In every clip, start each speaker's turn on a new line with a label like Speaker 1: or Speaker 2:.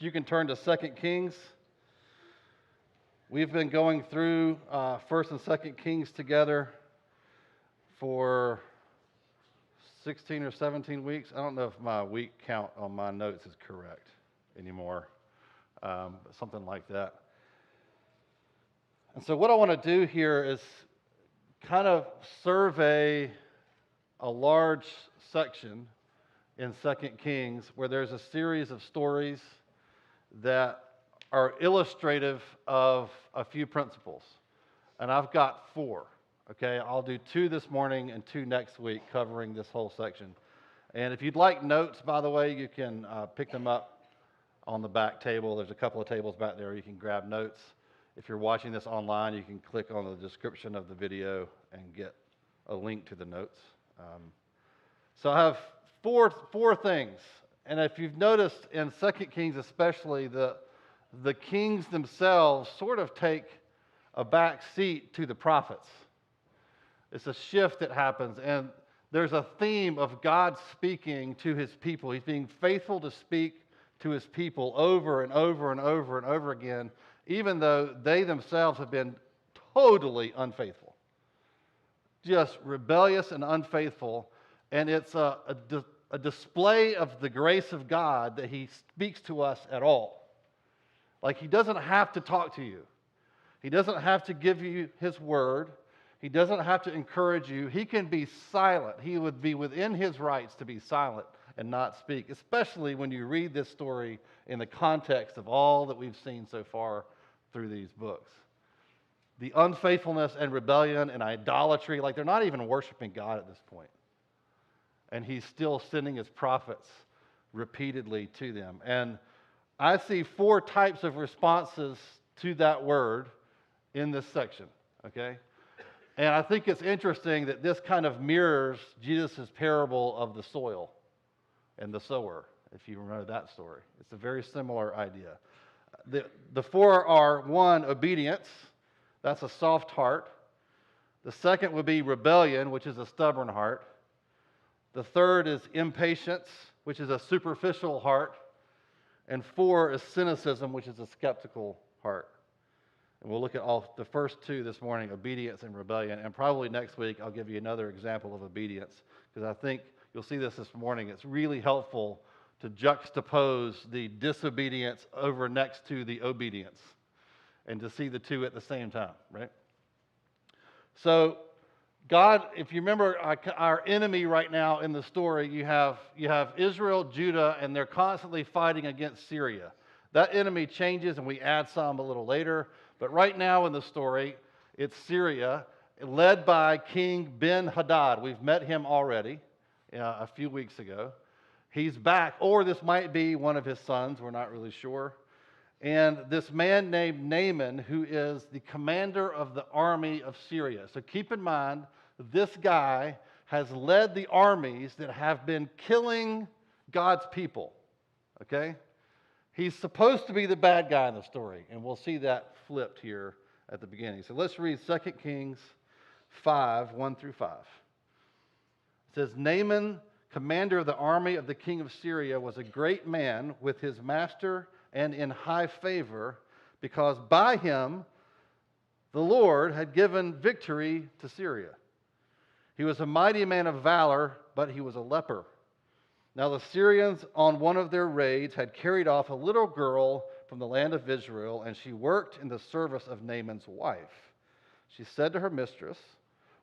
Speaker 1: You can turn to 2 Kings. We've been going through 1st and 2nd Kings together for 16 or 17 weeks. I don't know if my week count on my notes is correct anymore, but something like that. And so what I want to do here is kind of survey a large section in 2 Kings where there's a series of stories that are illustrative of a few principles. And I've got 4. Okay, I'll do 2 this morning and 2 next week covering this whole section. And if you'd like notes, by the way, you can pick them up on the back table. There's a couple of tables back there you can grab notes. If you're watching this online, you can click on the description of the video and get a link to the notes. So I have four things. And if you've noticed in 2 Kings especially, the kings themselves sort of take a back seat to the prophets. It's a shift that happens, and there's a theme of God speaking to his people. He's being faithful to speak to his people over and over and over and over again, even though they themselves have been totally unfaithful. Just rebellious and unfaithful, and it's a display of the grace of God that he speaks to us at all. Like, he doesn't have to talk to you. He doesn't have to give you his word. He doesn't have to encourage you. He can be silent. He would be within his rights to be silent and not speak, especially when you read this story in the context of all that we've seen so far through these books. The unfaithfulness and rebellion and idolatry, like they're not even worshiping God at this point. And he's still sending his prophets repeatedly to them. And I see 4 types of responses to that word in this section, okay? And I think it's interesting that this kind of mirrors Jesus' parable of the soil and the sower, if you remember that story. It's a very similar idea. The 4 are: 1, obedience. That's a soft heart. The second would be rebellion, which is a stubborn heart. The third is impatience, which is a superficial heart. And 4 is cynicism, which is a skeptical heart. And we'll look at all the first 2 this morning, obedience and rebellion. And probably next week I'll give you another example of obedience, because I think you'll see this morning. It's really helpful to juxtapose the disobedience over next to the obedience and to see the 2 at the same time, right? So God, if you remember our enemy right now in the story, you have Israel, Judah, and they're constantly fighting against Syria. That enemy changes, and we add some a little later. But right now in the story, it's Syria, led by King Ben-Hadad. We've met him already a few weeks ago. He's back, or this might be one of his sons. We're not really sure. And this man named Naaman, who is the commander of the army of Syria. So keep in mind, this guy has led the armies that have been killing God's people, okay? He's supposed to be the bad guy in the story, and we'll see that flipped here at the beginning. So let's read 2 Kings 5, 1 through 5. It says, Naaman, commander of the army of the king of Syria, was a great man with his master and in high favor, because by him the Lord had given victory to Syria. He was a mighty man of valor, but he was a leper. Now the Syrians, on one of their raids, had carried off a little girl from the land of Israel, and she worked in the service of Naaman's wife. She said to her mistress,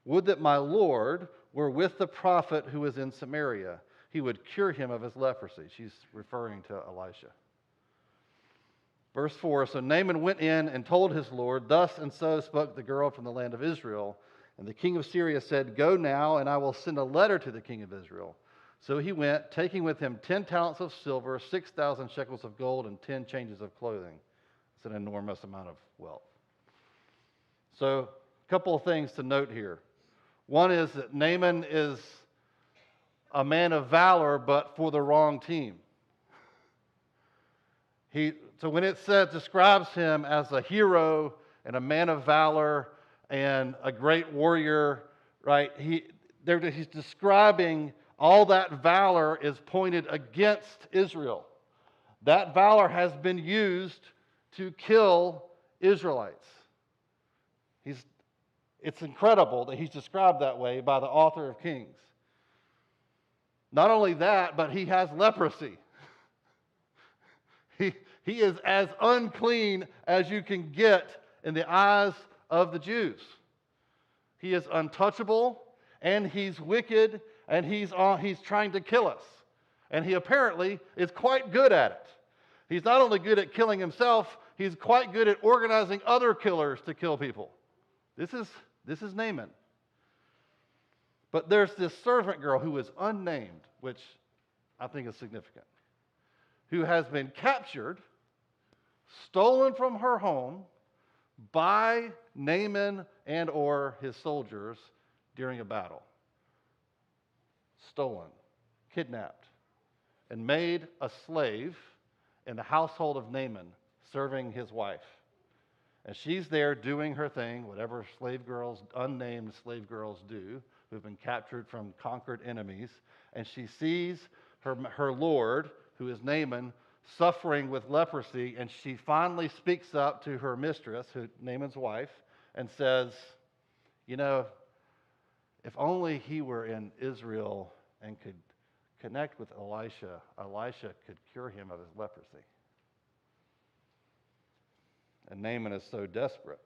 Speaker 1: "Would that my Lord were with the prophet who is in Samaria. He would cure him of his leprosy." She's referring to Elisha. Verse 4, so Naaman went in and told his Lord, "Thus and so spoke the girl from the land of Israel." And the king of Syria said, "Go now, and I will send a letter to the king of Israel." So he went, taking with him 10 talents of silver, 6,000 shekels of gold, and 10 changes of clothing. It's an enormous amount of wealth. So a couple of things to note here. One is that Naaman is a man of valor, but for the wrong team. So when it describes him as a hero and a man of valor and a great warrior, right? He's describing all that valor is pointed against Israel. That valor has been used to kill Israelites. It's incredible that he's described that way by the author of Kings. Not only that, but he has leprosy. He is as unclean as you can get in the eyes of the Jews. He is untouchable, and he's wicked, and he's trying to kill us. And he apparently is quite good at it. He's not only good at killing himself, he's quite good at organizing other killers to kill people. This is Naaman. But there's this servant girl who is unnamed, which I think is significant, who has been captured, stolen from her home by Naaman and or his soldiers during a battle. Stolen, kidnapped, and made a slave in the household of Naaman, serving his wife. And she's there doing her thing, whatever unnamed slave girls do, who've been captured from conquered enemies. And she sees her lord, who is Naaman, suffering with leprosy, and she finally speaks up to her mistress, Naaman's wife, and says, you know, if only he were in Israel and could connect with Elisha, Elisha could cure him of his leprosy. And Naaman is so desperate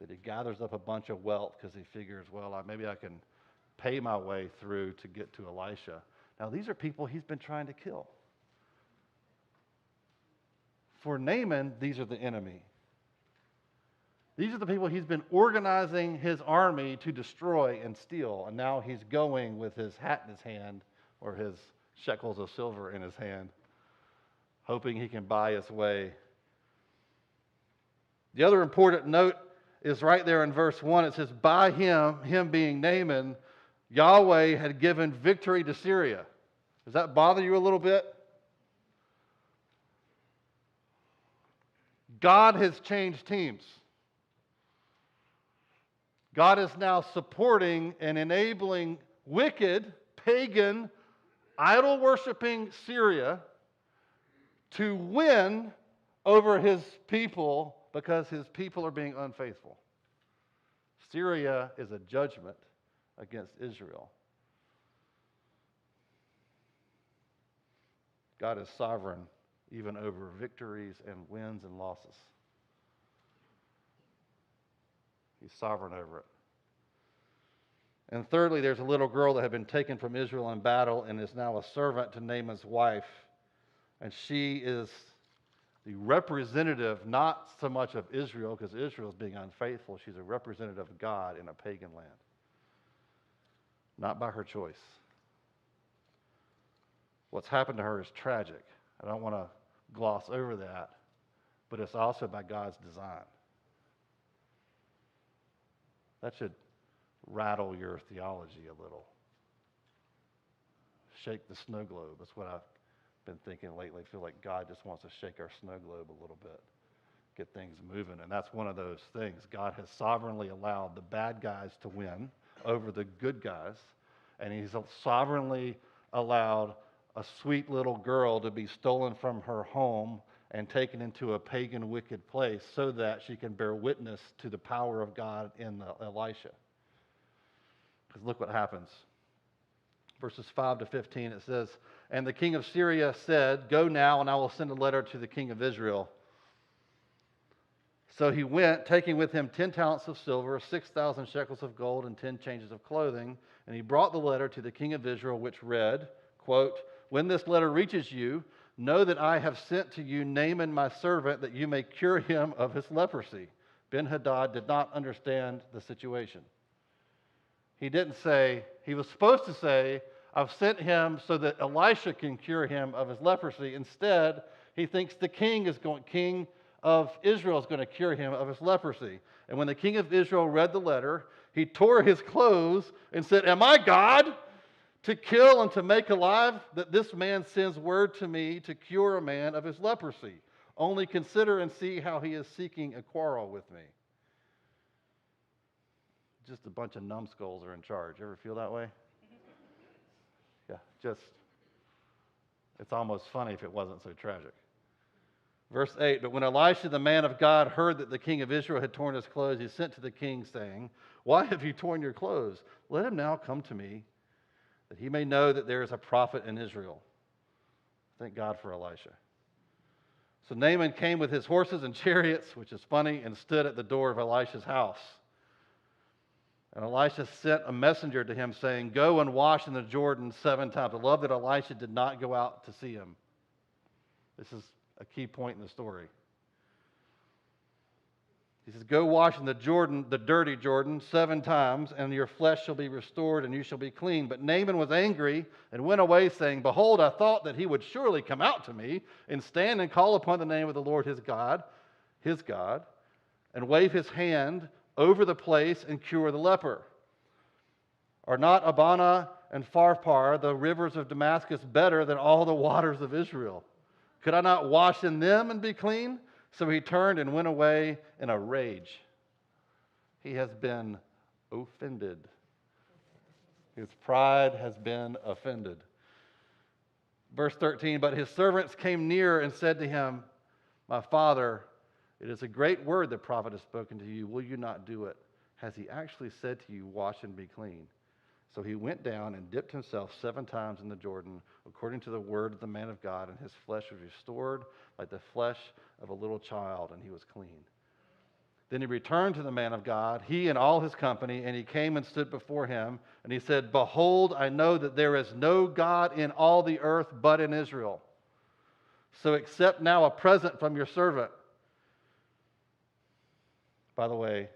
Speaker 1: that he gathers up a bunch of wealth because he figures, well, maybe I can pay my way through to get to Elisha. Now, these are people he's been trying to kill. For Naaman, these are the enemy. These are the people he's been organizing his army to destroy and steal. And now he's going with his hat in his hand or his shekels of silver in his hand, hoping he can buy his way. The other important note is right there in verse 1. It says, by him being Naaman, Yahweh had given victory to Syria. Does that bother you a little bit? God has changed teams. God is now supporting and enabling wicked, pagan, idol-worshiping Syria to win over his people because his people are being unfaithful. Syria is a judgment against Israel. God is sovereign even over victories and wins and losses. He's sovereign over it. And thirdly, there's a little girl that had been taken from Israel in battle and is now a servant to Naaman's wife. And she is the representative, not so much of Israel, because Israel is being unfaithful. She's a representative of God in a pagan land. Not by her choice. What's happened to her is tragic. I don't want to gloss over that, but it's also by God's design. That should rattle your theology a little. Shake the snow globe. That's what I've been thinking lately. I feel like God just wants to shake our snow globe a little bit, get things moving. And that's one of those things. God has sovereignly allowed the bad guys to win over the good guys. And he's sovereignly allowed a sweet little girl to be stolen from her home and taken into a pagan, wicked place so that she can bear witness to the power of God in Elisha. Because look what happens. Verses 5 to 15, it says, and the king of Syria said, go now, and I will send a letter to the king of Israel. So he went, taking with him 10 talents of silver, 6,000 shekels of gold, and 10 changes of clothing. And he brought the letter to the king of Israel, which read, quote, when this letter reaches you, know that I have sent to you Naaman my servant, that you may cure him of his leprosy. Ben-Hadad did not understand the situation. He didn't say, he was supposed to say, I've sent him so that Elisha can cure him of his leprosy. Instead, he thinks the king of Israel is going to cure him of his leprosy. And when the king of Israel read the letter, he tore his clothes and said, am I God to kill and to make alive, that this man sends word to me to cure a man of his leprosy? Only consider and see how he is seeking a quarrel with me. Just a bunch of numbskulls are in charge. Ever feel that way? Yeah, it's almost funny if it wasn't so tragic. Verse 8, but when Elisha, the man of God, heard that the king of Israel had torn his clothes, he sent to the king, saying, why have you torn your clothes? Let him now come to me, that he may know that there is a prophet in Israel. Thank God for Elisha. So Naaman came with his horses and chariots, which is funny, and stood at the door of Elisha's house. And Elisha sent a messenger to him, saying, go and wash in the Jordan 7 times. I love that Elisha did not go out to see him. This is a key point in the story. He says, go wash in the Jordan, the dirty Jordan, 7 times, and your flesh shall be restored, and you shall be clean. But Naaman was angry and went away, saying, behold, I thought that he would surely come out to me and stand and call upon the name of the Lord his God, and wave his hand over the place and cure the leper. Are not Abana and Pharpar, the rivers of Damascus, better than all the waters of Israel? Could I not wash in them and be clean? So he turned and went away in a rage. He has been offended. His pride has been offended. Verse 13, but his servants came near and said to him, my father, it is a great word the prophet has spoken to you. Will you not do it? Has he actually said to you, wash and be clean? So he went down and dipped himself 7 times in the Jordan, according to the word of the man of God, and his flesh was restored like the flesh of a little child, and he was clean. Then he returned to the man of God, he and all his company, and he came and stood before him, and he said, behold, I know that there is no God in all the earth but in Israel. So accept now a present from your servant. By the way,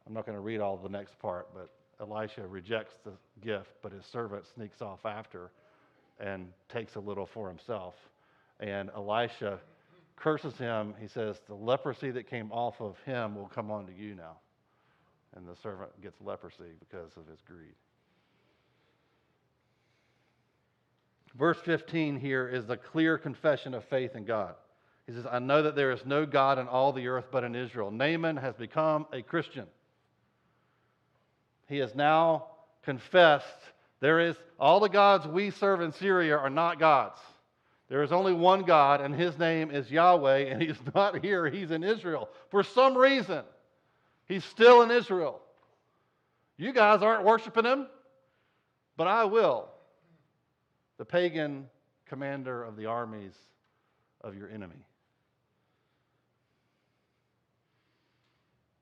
Speaker 1: I'm not going to read all the next part, but Elisha rejects the gift, but his servant sneaks off after and takes a little for himself. And Elisha curses him. He says, the leprosy that came off of him will come onto you now. And the servant gets leprosy because of his greed. Verse 15 here is the clear confession of faith in God. He says, I know that there is no God in all the earth but in Israel. Naaman has become a Christian. He has now confessed there is all the gods we serve in Syria are not gods. There is only one God, and his name is Yahweh, and he's not here. He's in Israel. For some reason, he's still in Israel. You guys aren't worshiping him, but I will. The pagan commander of the armies of your enemy.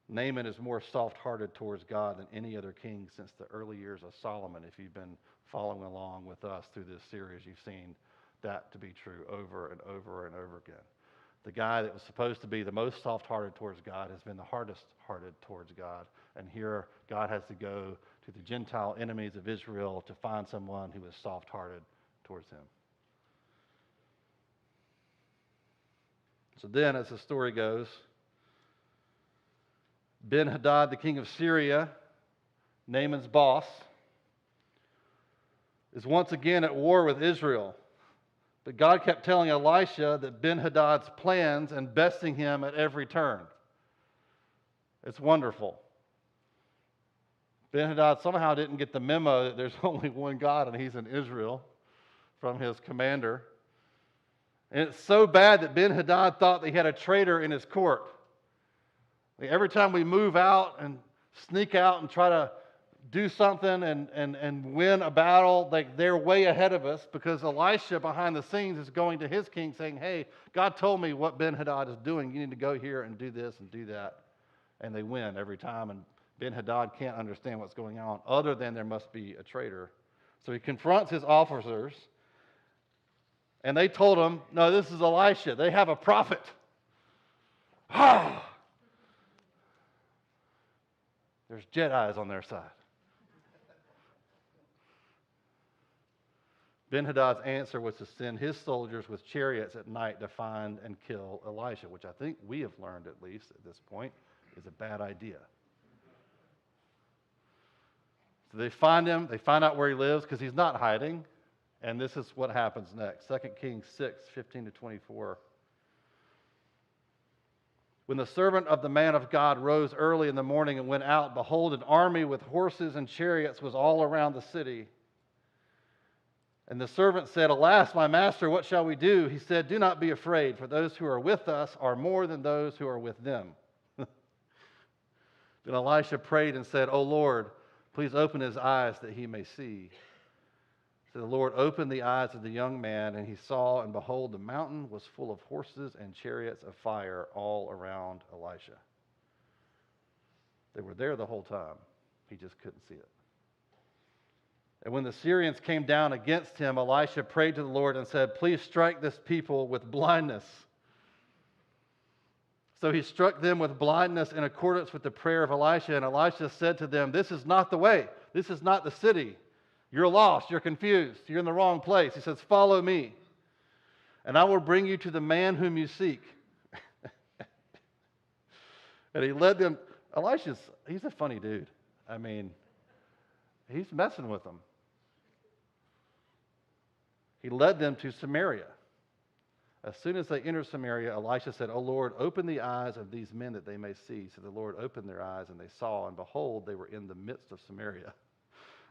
Speaker 1: Naaman is more soft-hearted towards God than any other king since the early years of Solomon. If you've been following along with us through this series, you've seen that to be true over and over and over again. The guy that was supposed to be the most soft-hearted towards God has been the hardest-hearted towards God. And here, God has to go to the Gentile enemies of Israel to find someone who is soft-hearted towards him. So then, as the story goes, Ben-Hadad, the king of Syria, Naaman's boss, is once again at war with Israel. But God kept telling Elisha that Ben-Hadad's plans and besting him at every turn. It's wonderful. Ben-Hadad somehow didn't get the memo that there's only one God and he's in Israel from his commander. And it's so bad that Ben-Hadad thought that he had a traitor in his court. Every time we move out and sneak out and try to do something and win a battle, they're way ahead of us because Elisha behind the scenes is going to his king saying, hey, God told me what Ben-Hadad is doing. You need to go here and do this and do that. And they win every time. And Ben-Hadad can't understand what's going on other than there must be a traitor. So he confronts his officers and they told him, no, this is Elisha. They have a prophet. There's Jedis on their side. Ben-Hadad's answer was to send his soldiers with chariots at night to find and kill Elisha, which I think we have learned, at least at this point, is a bad idea. So they find him, they find out where he lives because he's not hiding, and this is what happens next. 2 Kings 6:15-24. When the servant of the man of God rose early in the morning and went out, behold, an army with horses and chariots was all around the city. And the servant said, Alas, my master, what shall we do? He said, Do not be afraid, for those who are with us are more than those who are with them. Then Elisha prayed and said, O Lord, please open his eyes that he may see. So the Lord opened the eyes of the young man, and he saw, and behold, the mountain was full of horses and chariots of fire all around Elisha. They were there the whole time. He just couldn't see it. And when the Syrians came down against him, Elisha prayed to the Lord and said, Please strike this people with blindness. So he struck them with blindness in accordance with the prayer of Elisha. And Elisha said to them, This is not the way. This is not the city. You're lost. You're confused. You're in the wrong place. He says, Follow me, and I will bring you to the man whom you seek. And he led them. He's a funny dude. I mean, he's messing with them. He led them to Samaria. As soon as they entered Samaria, Elisha said, O Lord, open the eyes of these men that they may see. So the Lord opened their eyes, and they saw, and behold, they were in the midst of Samaria.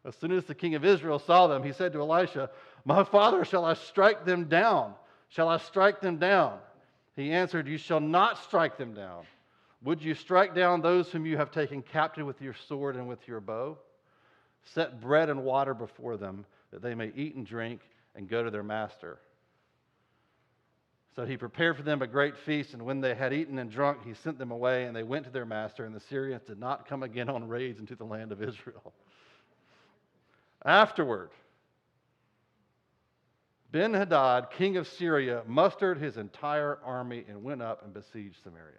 Speaker 1: As soon as the king of Israel saw them, he said to Elisha, My father, shall I strike them down? Shall I strike them down? He answered, You shall not strike them down. Would you strike down those whom you have taken captive with your sword and with your bow? Set bread and water before them, that they may eat and drink and go to their master. So he prepared for them a great feast, and when they had eaten and drunk, he sent them away, and they went to their master, and the Syrians did not come again on raids into the land of Israel. Afterward, Ben-Hadad, king of Syria, mustered his entire army and went up and besieged Samaria.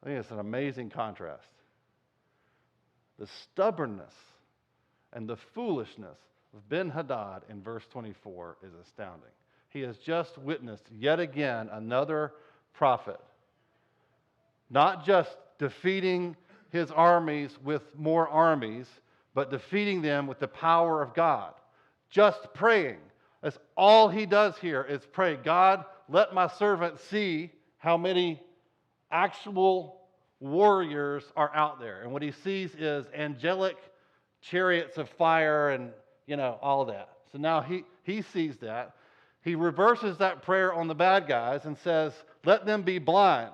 Speaker 1: I think it's an amazing contrast. The stubbornness and the foolishness of Ben-Hadad in verse 24 is astounding. He has just witnessed yet again another prophet, not just defeating his armies with more armies, but defeating them with the power of God. Just praying. That's all he does here is pray, God, let my servant see how many actual warriors are out there. And what he sees is angelic chariots of fire and, all that. So now he sees that. He reverses that prayer on the bad guys and says, let them be blind.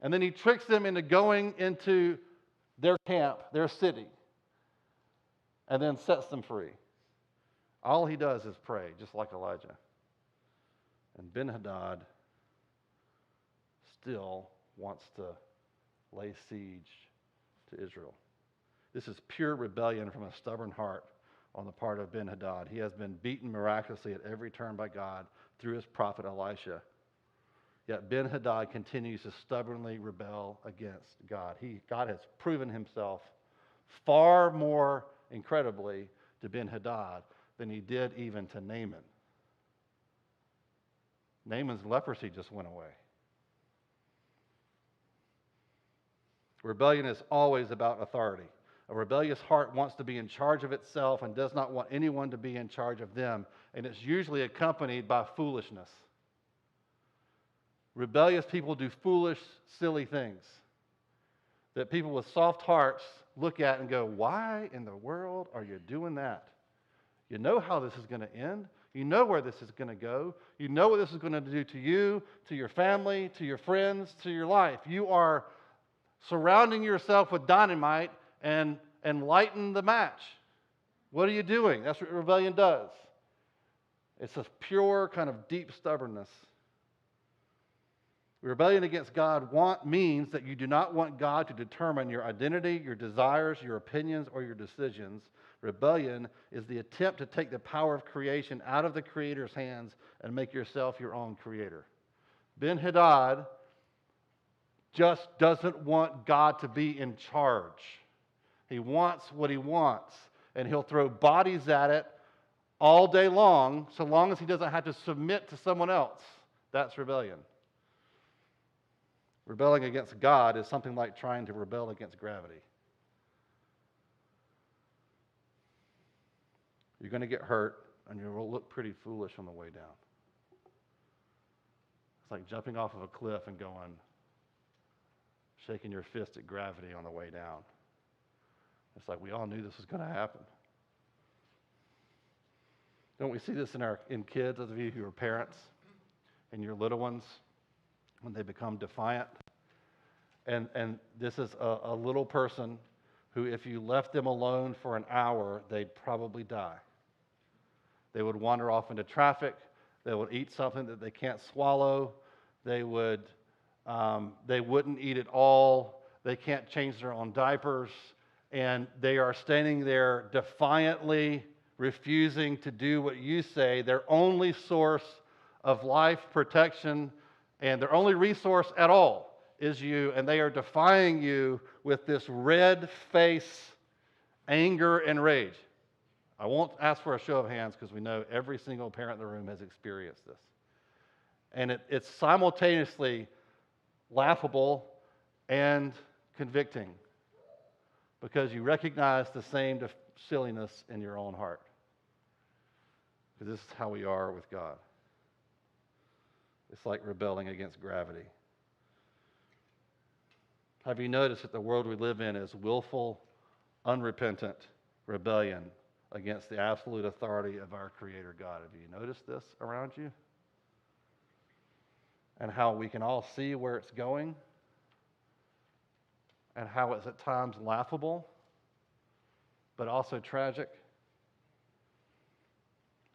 Speaker 1: And then he tricks them into going into their camp, their city, and then sets them free. All he does is pray, just like Elijah. And Ben-Hadad still wants to lay siege to Israel. This is pure rebellion from a stubborn heart on the part of Ben-Hadad. He has been beaten miraculously at every turn by God through his prophet Elisha. Yet Ben-Hadad continues to stubbornly rebel against God. God has proven himself far more incredibly to Ben-Hadad than he did even to Naaman. Naaman's leprosy just went away. Rebellion is always about authority. A rebellious heart wants to be in charge of itself and does not want anyone to be in charge of them, and it's usually accompanied by foolishness. Rebellious people do foolish, silly things that people with soft hearts look at and go, why in the world are you doing that? You know how this is going to end. You know where this is going to go. You know what this is going to do to you, to your family, to your friends, to your life. You are surrounding yourself with dynamite and lighten the match. What are you doing? That's what rebellion does. It's a pure kind of deep stubbornness. Rebellion against God means that you do not want God to determine your identity, your desires, your opinions, or your decisions. Rebellion is the attempt to take the power of creation out of the Creator's hands and make yourself your own creator. Ben-Hadad just doesn't want God to be in charge. He wants what he wants, and he'll throw bodies at it all day long, so long as he doesn't have to submit to someone else. That's rebellion. Rebelling against God is something like trying to rebel against gravity. You're going to get hurt, and you will look pretty foolish on the way down. It's like jumping off of a cliff and shaking your fist at gravity on the way down. It's like we all knew this was going to happen. Don't we see this in kids, those of you who are parents, and your little ones, when they become defiant? And this is a little person who, if you left them alone for an hour, they'd probably die. They would wander off into traffic. They would eat something that they can't swallow. They wouldn't eat at all. They can't change their own diapers. And they are standing there defiantly refusing to do what you say. Their only source of life, protection, and their only resource at all is you. And they are defying you with this red face, anger, and rage. I won't ask for a show of hands because we know every single parent in the room has experienced this. And it's simultaneously laughable and convicting because you recognize the same silliness in your own heart. Because this is how we are with God. It's like rebelling against gravity. Have you noticed that the world we live in is willful, unrepentant rebellion against the absolute authority of our Creator God? Have you noticed this around you? And how we can all see where it's going, and how it's at times laughable, but also tragic.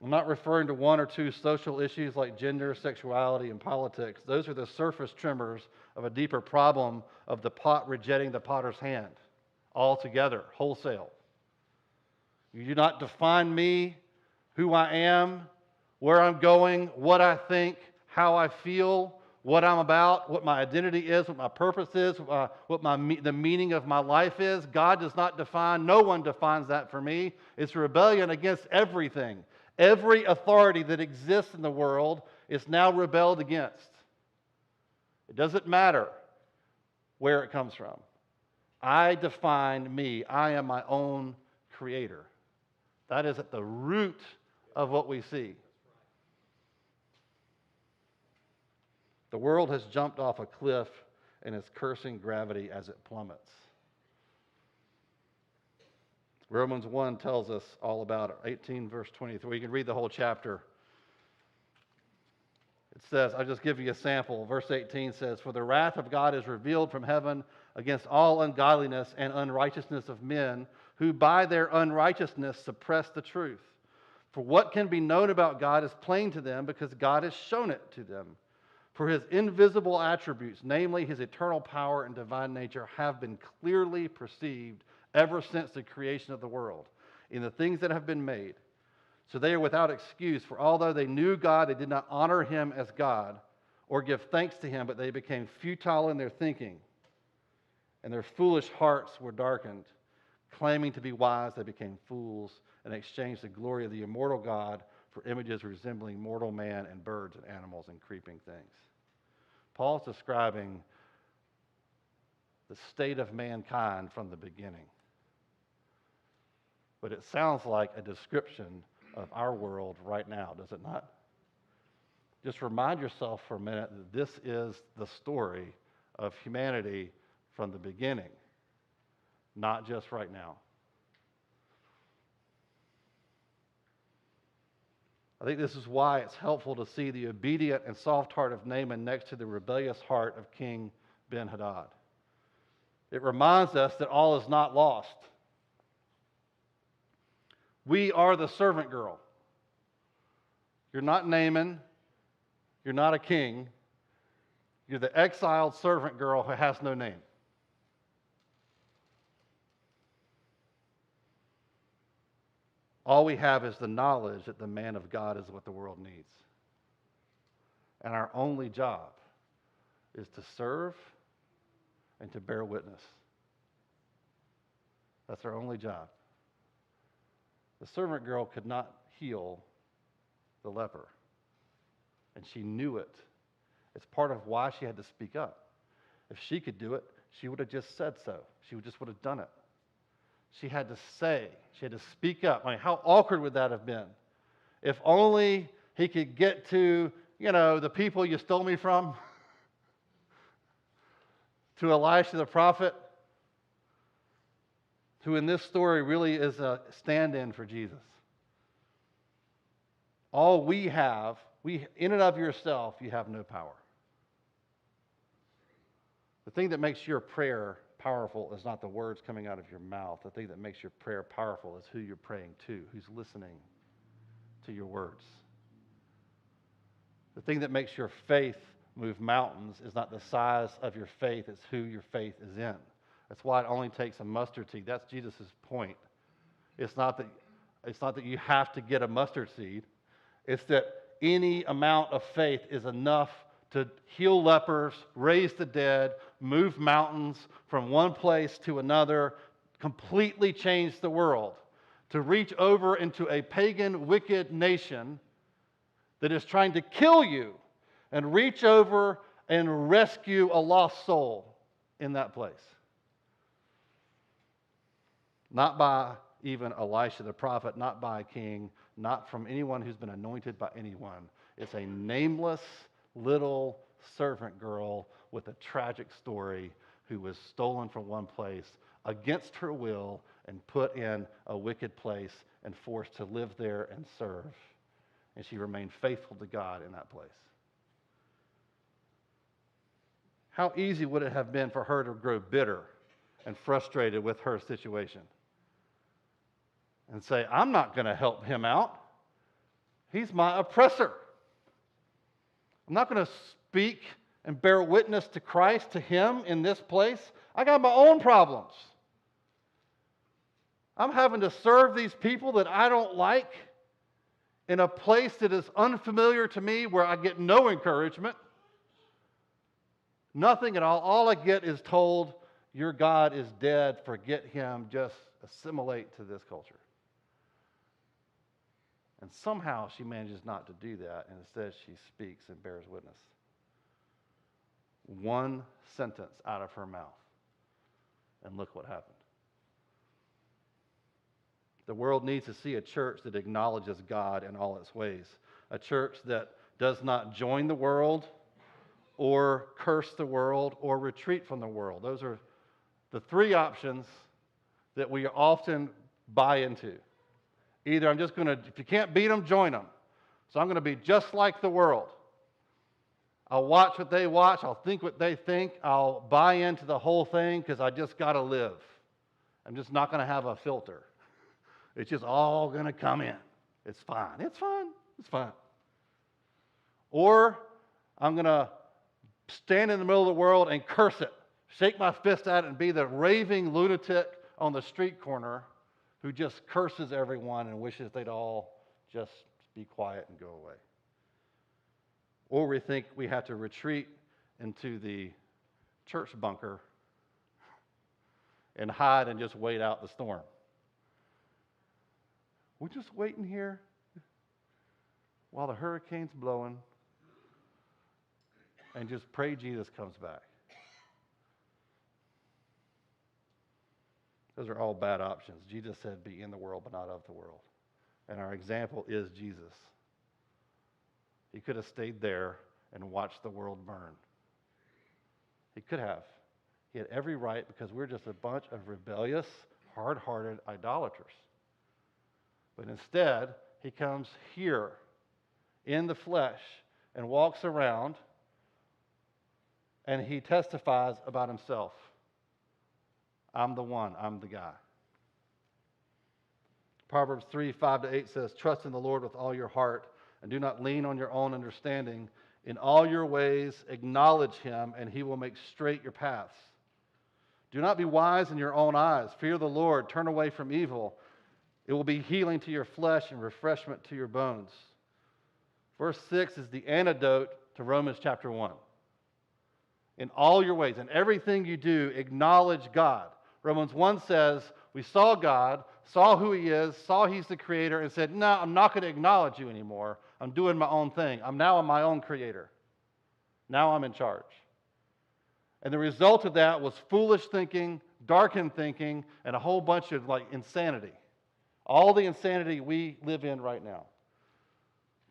Speaker 1: I'm not referring to one or two social issues like gender, sexuality, and politics. Those are the surface tremors of a deeper problem of the pot rejecting the potter's hand altogether, wholesale. You do not define me, who I am, where I'm going, what I think, how I feel, what I'm about, what my identity is, what my purpose is, the meaning of my life is. God does not define, no one defines that for me. It's rebellion against everything. Every authority that exists in the world is now rebelled against. It doesn't matter where it comes from. I define me. I am my own creator. That is at the root of what we see. The world has jumped off a cliff and is cursing gravity as it plummets. Romans 1 tells us all about it. 18 verse 23. You can read the whole chapter. It says, I'll just give you a sample. Verse 18 says, for the wrath of God is revealed from heaven against all ungodliness and unrighteousness of men, who by their unrighteousness suppress the truth. For what can be known about God is plain to them, because God has shown it to them. For his invisible attributes, namely his eternal power and divine nature, have been clearly perceived ever since the creation of the world, in the things that have been made. So they are without excuse, for although they knew God, they did not honor him as God or give thanks to him, but they became futile in their thinking, and their foolish hearts were darkened. Claiming to be wise, they became fools and exchanged the glory of the immortal God for images resembling mortal man and birds and animals and creeping things. Paul's describing the state of mankind from the beginning. But it sounds like a description of our world right now, does it not? Just remind yourself for a minute that this is the story of humanity from the beginning, not just right now. I think this is why it's helpful to see the obedient and soft heart of Naaman next to the rebellious heart of King Ben-Hadad. It reminds us that all is not lost. We are the servant girl. You're not Naaman. You're not a king. You're the exiled servant girl who has no name. All we have is the knowledge that the man of God is what the world needs. And our only job is to serve and to bear witness. That's our only job. The servant girl could not heal the leper, and she knew it. It's part of why she had to speak up. If she could do it, she would have just said so. She just would have done it. She had to say, she had to speak up. I mean, how awkward would that have been? If only he could get to, the people you stole me from, to Elisha the prophet, who in this story really is a stand-in for Jesus. all we have, in and of yourself, you have no power. The thing that makes your prayer powerful is not the words coming out of your mouth. The thing that makes your prayer powerful is who you're praying to, who's listening to your words. The thing that makes your faith move mountains is not the size of your faith, it's who your faith is in. That's why it only takes a mustard seed. That's Jesus' point. It's not that you have to get a mustard seed. It's that any amount of faith is enough to heal lepers, raise the dead, move mountains from one place to another, completely change the world, to reach over into a pagan, wicked nation that is trying to kill you and reach over and rescue a lost soul in that place. Not by even Elisha the prophet, not by a king, not from anyone who's been anointed by anyone. It's a nameless little servant girl with a tragic story who was stolen from one place against her will and put in a wicked place and forced to live there and serve. And she remained faithful to God in that place. How easy would it have been for her to grow bitter and frustrated with her situation and say, I'm not going to help him out. He's my oppressor. I'm not going to speak and bear witness to Christ, to him in this place. I got my own problems. I'm having to serve these people that I don't like in a place that is unfamiliar to me where I get no encouragement. Nothing at all. All I get is told, your God is dead, forget him, just assimilate to this culture. And somehow she manages not to do that, and instead she speaks and bears witness. One sentence out of her mouth, and look what happened. The world needs to see a church that acknowledges God in all its ways. A church that does not join the world or curse the world or retreat from the world. Those are the three options that we often buy into. Either I'm just going to, if you can't beat them, join them. So I'm going to be just like the world. I'll watch what they watch. I'll think what they think. I'll buy into the whole thing because I just got to live. I'm just not going to have a filter. It's just all going to come in. It's fine. It's fine. It's fine. Or I'm going to stand in the middle of the world and curse it, shake my fist at it, and be the raving lunatic on the street corner who just curses everyone and wishes they'd all just be quiet and go away. Or we think we have to retreat into the church bunker and hide and just wait out the storm. We're just waiting here while the hurricane's blowing and just pray Jesus comes back. Those are all bad options. Jesus said, be in the world, but not of the world. And our example is Jesus. He could have stayed there and watched the world burn. He could have. He had every right because we're just a bunch of rebellious, hard-hearted idolaters. But instead, he comes here in the flesh and walks around and he testifies about himself. I'm the one. I'm the guy. Proverbs 3:5-8 says, trust in the Lord with all your heart and do not lean on your own understanding. In all your ways acknowledge him and he will make straight your paths. Do not be wise in your own eyes. Fear the Lord. Turn away from evil. It will be healing to your flesh and refreshment to your bones. Verse 6 is the antidote to Romans chapter 1. In all your ways, in everything you do, acknowledge God. Romans 1 says, we saw God, saw who he is, saw he's the creator, and said, no, I'm not going to acknowledge you anymore. I'm doing my own thing. I'm now my own creator. Now I'm in charge. And the result of that was foolish thinking, darkened thinking, and a whole bunch of insanity. All the insanity we live in right now.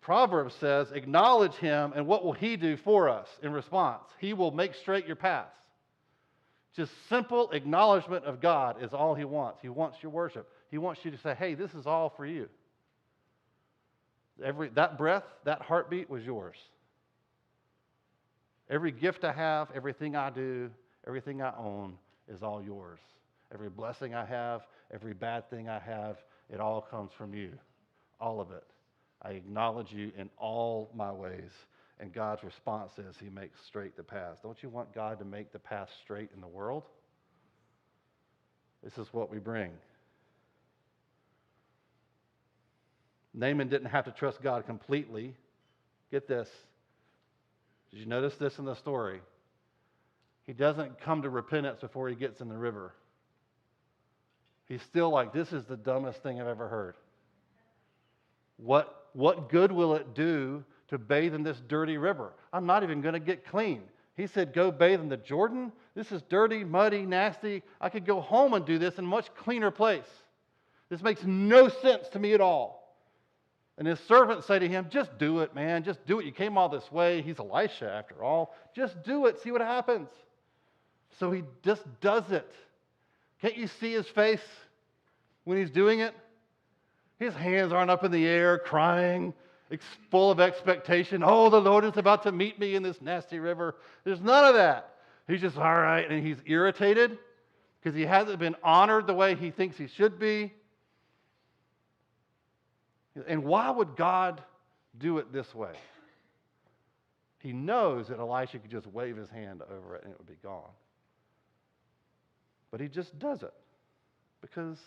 Speaker 1: Proverbs says, acknowledge him, and what will he do for us in response? He will make straight your paths. Just simple acknowledgement of God is all he wants. He wants your worship. He wants you to say, hey, this is all for you. That breath, that heartbeat was yours. Every gift I have, everything I do, everything I own is all yours. Every blessing I have, every bad thing I have, it all comes from you. All of it. I acknowledge you in all my ways. And God's response is he makes straight the paths. Don't you want God to make the path straight in the world? This is what we bring. Naaman didn't have to trust God completely. Get this. Did you notice this in the story? He doesn't come to repentance before he gets in the river. He's still like, this is the dumbest thing I've ever heard. What good will it do to bathe in this dirty river? I'm not even going to get clean. He said, go bathe in the Jordan? This is dirty, muddy, nasty. I could go home and do this in a much cleaner place. This makes no sense to me at all. And his servants say to him, just do it, man. Just do it. You came all this way. He's Elisha, after all. Just do it. See what happens. So he just does it. Can't you see his face when he's doing it? His hands aren't up in the air crying, full of expectation. Oh, the Lord is about to meet me in this nasty river. There's none of that. He's just, all right, and he's irritated because he hasn't been honored the way he thinks he should be. And why would God do it this way? He knows that Elisha could just wave his hand over it and it would be gone. But he just does it because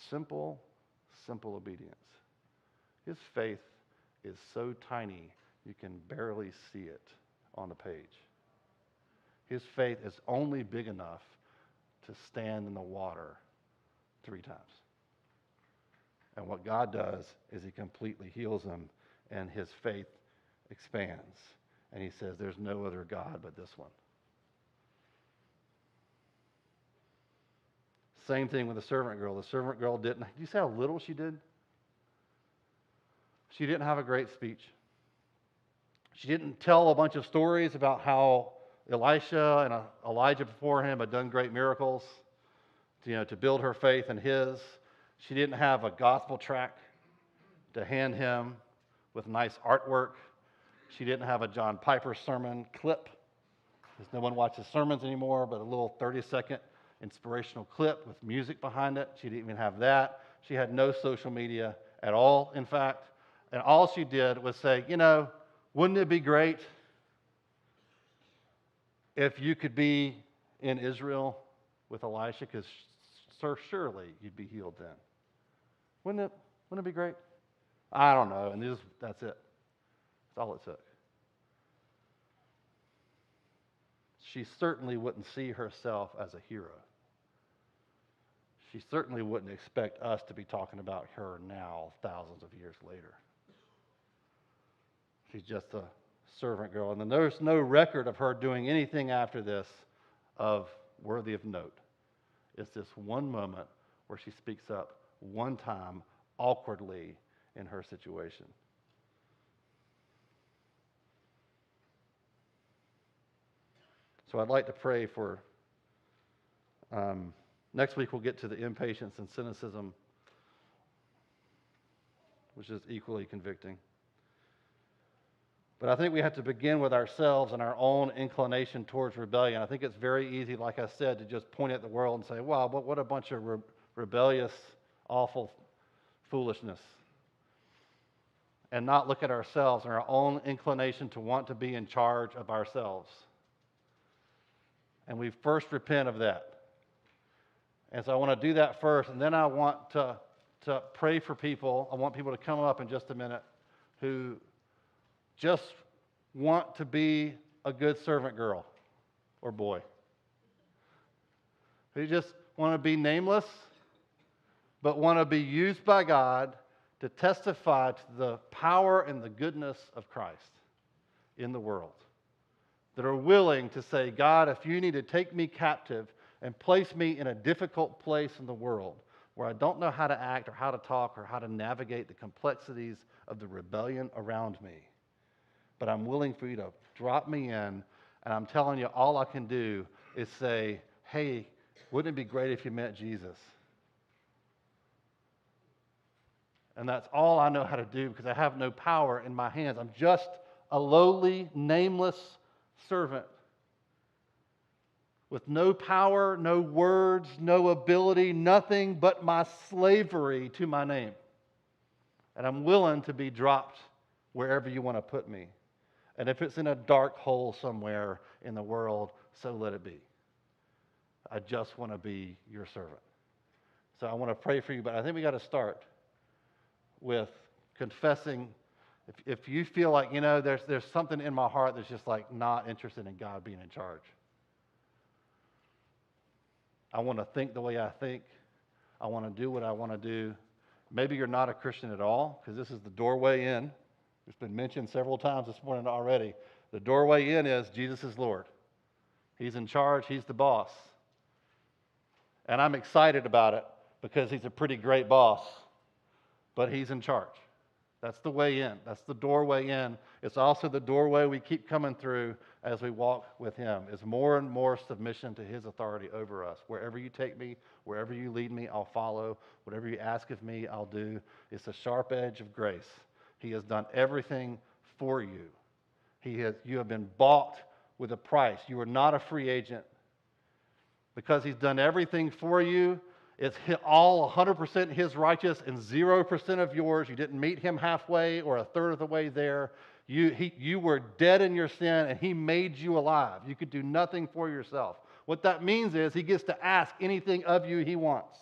Speaker 1: simple obedience. His faith is so tiny you can barely see it on the page. His faith is only big enough to stand in the water 3 times. And what God does is he completely heals him, and his faith expands. And he says, there's no other God but this one. Same thing with the servant girl. The servant girl didn't. Do you see how little she did? She didn't have a great speech. She didn't tell a bunch of stories about how Elisha and Elijah before him had done great miracles, to build her faith in his. She didn't have a gospel tract to hand him with nice artwork. She didn't have a John Piper sermon clip, because no one watches sermons anymore, but a little 30-second inspirational clip with music behind it. She didn't even have that. She had no social media at all, in fact. And all she did was say, wouldn't it be great if you could be in Israel with Elisha? Because surely you'd be healed then. Wouldn't it be great? I don't know. And that's it. That's all it took. She certainly wouldn't see herself as a hero. She certainly wouldn't expect us to be talking about her now, thousands of years later. She's just a servant girl. And then there's no record of her doing anything after this worthy of note. It's this one moment where she speaks up one time awkwardly in her situation. So I'd like to pray for, next week we'll get to the impatience and cynicism, which is equally convicting. But I think we have to begin with ourselves and our own inclination towards rebellion. I think it's very easy, like I said, to just point at the world and say, wow, what a bunch of rebellious, awful foolishness. And not look at ourselves and our own inclination to want to be in charge of ourselves. And we first repent of that. And so I want to do that first, and then I want to pray for people. I want people to come up in just a minute who just want to be a good servant girl or boy. Who just want to be nameless, but want to be used by God to testify to the power and the goodness of Christ in the world. That are willing to say, God, if you need to take me captive and place me in a difficult place in the world where I don't know how to act or how to talk or how to navigate the complexities of the rebellion around me, but I'm willing for you to drop me in, and I'm telling you, all I can do is say, hey, wouldn't it be great if you met Jesus? And that's all I know how to do because I have no power in my hands. I'm just a lowly, nameless servant with no power, no words, no ability, nothing but my slavery to my name. And I'm willing to be dropped wherever you want to put me. And if it's in a dark hole somewhere in the world, so let it be. I just want to be your servant. So I want to pray for you, but I think we got to start with confessing. If you feel like, there's something in my heart that's just like not interested in God being in charge. I want to think the way I think. I want to do what I want to do. Maybe you're not a Christian at all, because this is the doorway in. It's been mentioned several times this morning already. The doorway in is Jesus is Lord. He's in charge. He's the boss. And I'm excited about it because he's a pretty great boss. But he's in charge. That's the way in. That's the doorway in. It's also the doorway we keep coming through as we walk with him. Is more and more submission to his authority over us. Wherever you take me, wherever you lead me, I'll follow. Whatever you ask of me, I'll do. It's a sharp edge of grace. He has done everything for you. You have been bought with a price. You are not a free agent. Because he's done everything for you, it's all 100% his righteous and 0% of yours. You didn't meet him halfway or a third of the way there. You were dead in your sin, and he made you alive. You could do nothing for yourself. What that means is he gets to ask anything of you he wants.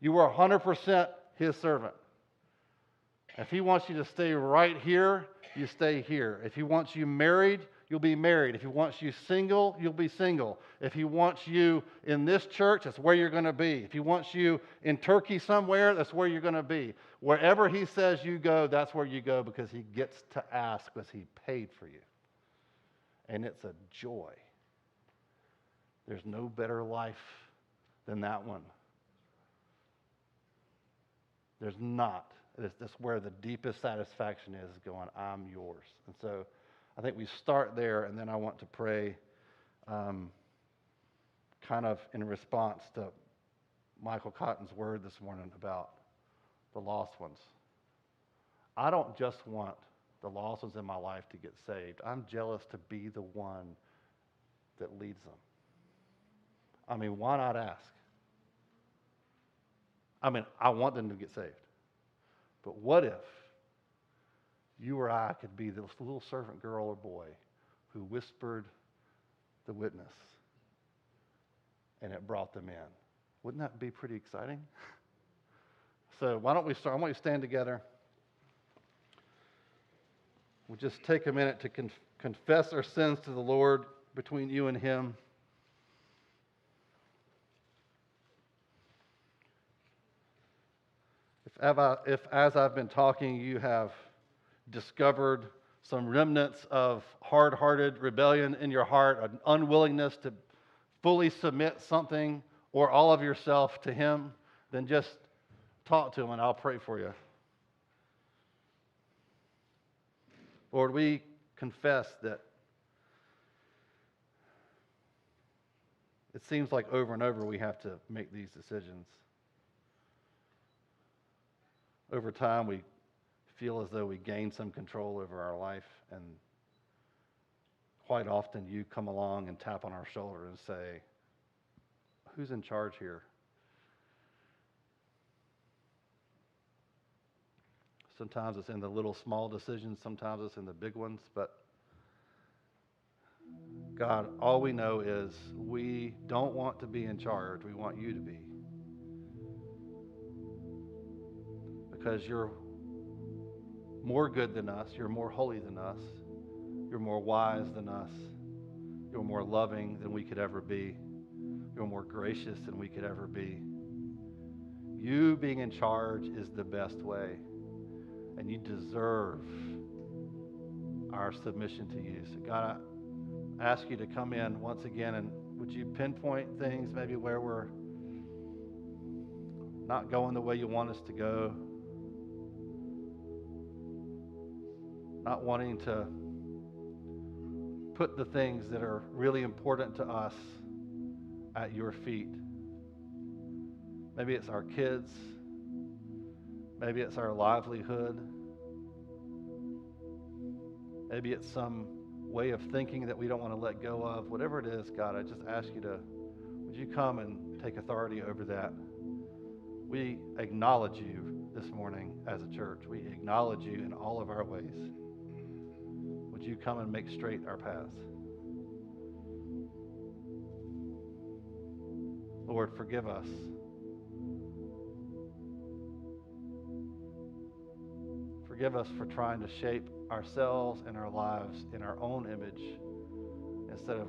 Speaker 1: You are 100% his servant. If he wants you to stay right here, you stay here. If he wants you married, you'll be married. If he wants you single, you'll be single. If he wants you in this church, that's where you're going to be. If he wants you in Turkey somewhere, that's where you're going to be. Wherever he says you go, that's where you go because he gets to ask because he paid for you. And it's a joy. There's no better life than that one. There's not. That's where the deepest satisfaction is going, I'm yours. And so I think we start there, and then I want to pray kind of in response to Michael Cotton's word this morning about the lost ones. I don't just want the lost ones in my life to get saved. I'm jealous to be the one that leads them. I mean, why not ask? I mean, I want them to get saved. But what if you or I could be this little servant girl or boy who whispered the witness and it brought them in? Wouldn't that be pretty exciting? So why don't we start? I want you to stand together. We'll just take a minute to confess our sins to the Lord between you and him. If as I've been talking, you have discovered some remnants of hard-hearted rebellion in your heart, an unwillingness to fully submit something or all of yourself to him, then just talk to him and I'll pray for you. Lord, we confess that it seems like over and over we have to make these decisions. Over time, we feel as though we gain some control over our life, and quite often you come along and tap on our shoulder and say, who's in charge here? Sometimes it's in the little small decisions, sometimes it's in the big ones, but God, all we know is we don't want to be in charge, we want you to be. Because you're more good than us, you're more holy than us, you're more wise than us, you're more loving than we could ever be, you're more gracious than we could ever be. You being in charge is the best way, and you deserve our submission to you. So God, I ask you to come in once again, and would you pinpoint things maybe where we're not going the way you want us to go, not wanting to put the things that are really important to us at your feet. Maybe it's our kids. Maybe it's our livelihood. Maybe it's some way of thinking that we don't want to let go of. Whatever it is, God, I just ask you to, would you come and take authority over that? We acknowledge you this morning as a church. We acknowledge you in all of our ways. Would you come and make straight our paths? Lord, forgive us. Forgive us for trying to shape ourselves and our lives in our own image instead of